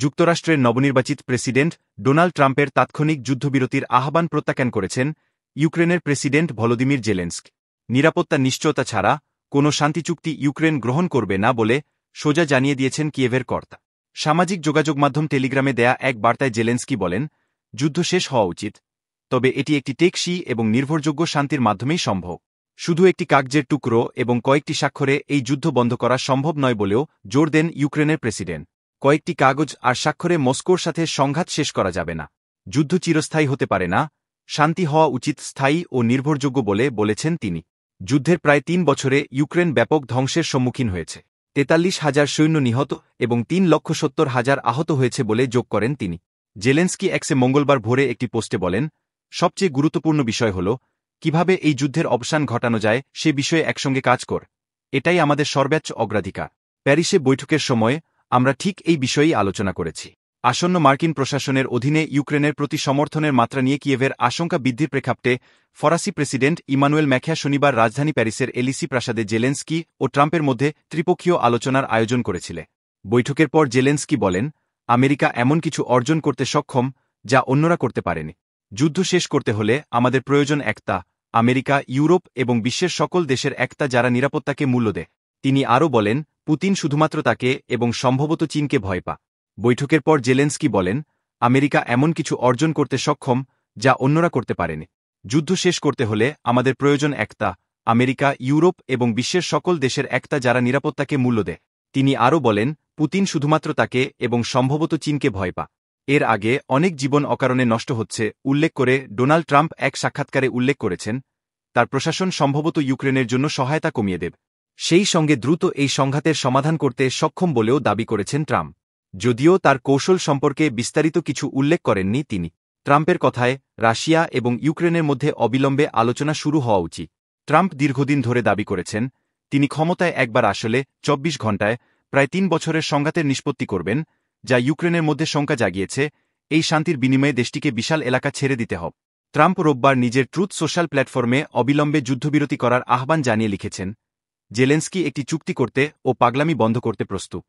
যুক্তরাষ্ট্রের নবনির্বাচিত president Donald ট্রাম্পের তাৎক্ষণিক যুদ্ধবিরতির আহ্বান প্রত্যাখ্যান করেছেন ইউক্রেনের প্রেসিডেন্ট ভলোদিমির জেলেনস্কি। নিরাপত্তা নিশ্চয়তা ছাড়া কোনো শান্তিচুক্তি ইউক্রেন গ্রহণ করবে না বলে সোজা জানিয়ে দিয়েছেন কিয়েভের কর্তা। সামাজিক যোগাযোগ মাধ্যম টেলিগ্রামে দেয়া এক বার্তায় জেলেনস্কি বলেন, যুদ্ধ শেষ হওয়া উচিত, তবে এটি একটি টেকসই এবং নির্ভরযোগ্য শান্তির মাধ্যমেই সম্ভব। শুধু একটি কাগজের টুকরো এবং কয়েকটি স্বাক্ষরে এই যুদ্ধ বন্ধ করা সম্ভব নয় বলেও জোর দেন ইউক্রেনের প্রেসিডেন্ট। কয়েকটি কাগজ আর স্বাক্ষরে মস্কোর সাথে সংঘাত শেষ করা যাবে না। যুদ্ধ চিরস্থায়ী হতে পারে না, শান্তি হওয়া উচিত স্থায়ী ও নির্ভরযোগ্য বলে বলেছেন তিনি। যুদ্ধের প্রায় ৩ বছরে ইউক্রেন ব্যাপক ধ্বংসের সম্মুখীন হয়েছে। ৪৩,০০০ সৈন্য নিহত এবং ৩,৭০,০০০ আহত হয়েছে বলে যোগ করেন তিনি। জেলেনস্কি এক্সে মঙ্গলবার ভোরে একটি পোস্টে বলেন, সবচেয়ে গুরুত্বপূর্ণ বিষয় হল কিভাবে এই যুদ্ধের অবসান ঘটানো যায় সে বিষয়ে একসঙ্গে কাজ কর। এটাই আমাদের সর্বোচ্চ অগ্রাধিকার। প্যারিসে বৈঠকের সময় আমরা ঠিক এই বিষয়েই আলোচনা করেছি। আসন্ন মার্কিন প্রশাসনের অধীনে ইউক্রেনের প্রতি সমর্থনের মাত্রা নিয়ে কিয়েভের আশঙ্কা বৃদ্ধির প্রেক্ষাপটে ফরাসি প্রেসিডেন্ট ইমানুয়েল ম্যাখ্রো শনিবার রাজধানী প্যারিসের এলিসি প্রাসাদে জেলেনস্কি ও ট্রাম্পের মধ্যে ত্রিপক্ষীয় আলোচনার আয়োজন করেছিল। বৈঠকের পর জেলেনস্কি বলেন, আমেরিকা এমন কিছু অর্জন করতে সক্ষম যা অন্যরা করতে পারেনি। যুদ্ধ শেষ করতে হলে আমাদের প্রয়োজন একতা, আমেরিকা, ইউরোপ এবং বিশ্বের সকল দেশের একতা যারা নিরাপত্তাকে মূল্য দেয়। তিনি আরও বলেন, পুতিন শুধুমাত্র তাকে এবং সম্ভবত চীনকে ভয় পা। বৈঠকের পর জেলেনস্কি বলেন, আমেরিকা এমন কিছু অর্জন করতে সক্ষম যা অন্যরা করতে পারেনি। যুদ্ধ শেষ করতে হলে আমাদের প্রয়োজন একতা, আমেরিকা, ইউরোপ এবং বিশ্বের সকল দেশের একতা যারা নিরাপত্তাকে মূল্য দেয়। তিনি আরও বলেন, পুতিন শুধুমাত্র তাকে এবং সম্ভবত চীনকে ভয় পা। এর আগে অনেক জীবন অকারণে নষ্ট হচ্ছে উল্লেখ করে ডোনাল্ড ট্রাম্প এক সাক্ষাৎকারে উল্লেখ করেছেন, তার প্রশাসন সম্ভবত ইউক্রেনের জন্য সহায়তা কমিয়ে দেবে। সেই সঙ্গে দ্রুত এই সংঘাতের সমাধান করতে সক্ষম বলেও দাবি করেছেন ট্রাম্প। যদিও তার কৌশল সম্পর্কে বিস্তারিত কিছু উল্লেখ করেননি তিনি। ট্রাম্পের কথায় রাশিয়া এবং ইউক্রেনের মধ্যে অবিলম্বে আলোচনা শুরু হওয়া উচিত। ট্রাম্প দীর্ঘদিন ধরে দাবি করেছেন, তিনি ক্ষমতায় একবার আসলে ২৪ ঘণ্টায় প্রায় ৩ বছরের সংঘাতের নিষ্পত্তি করবেন, যা ইউক্রেনের মধ্যে শঙ্কা জাগিয়েছে এই শান্তির বিনিময়ে দেশটিকে বিশাল এলাকা ছেড়ে দিতে হবে। ট্রাম্প রোববার নিজের ট্রুথ সোশ্যাল প্ল্যাটফর্মে অবিলম্বে যুদ্ধবিরতি করার আহ্বান জানিয়ে লিখেছেন, জেলেনস্কি একটি চুক্তি করতে ও পাগলামি বন্ধ করতে প্রস্তুত।